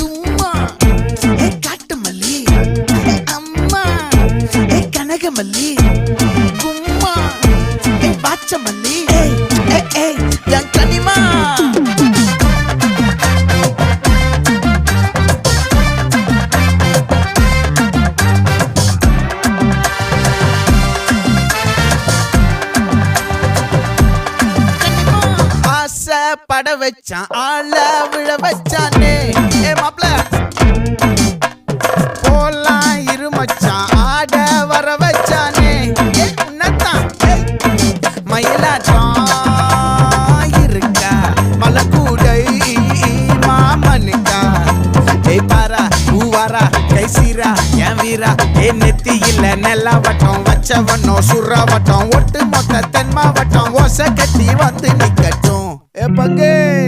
தும்மா ஏ காட்டு மல்லி அம்மா ஏ கனகமல்லி கும்மா ஏ பாச்ச மல்லி என் கனிமா பட வச்சான் ஆள விழ வச்சானே ஏ மாப்ள போலாம் இருமச்சான் ஆட வர வச்சானே ஏ உன்னத்தான் மயிலாட்டம் இருக்கா மலக்கூடை மாமனுக்கா ஏய் பாரா பூவாரா கைசீரா என் வீரா ஏ நெத்தி இல்ல நெல்லா வட்டம் வச்சவனோ சுறா வட்டம் ஒட்டு மொத்த தென் மாவட்டம் ஓசை கட்டி வந்து நிக்கட்டும். É pra quem?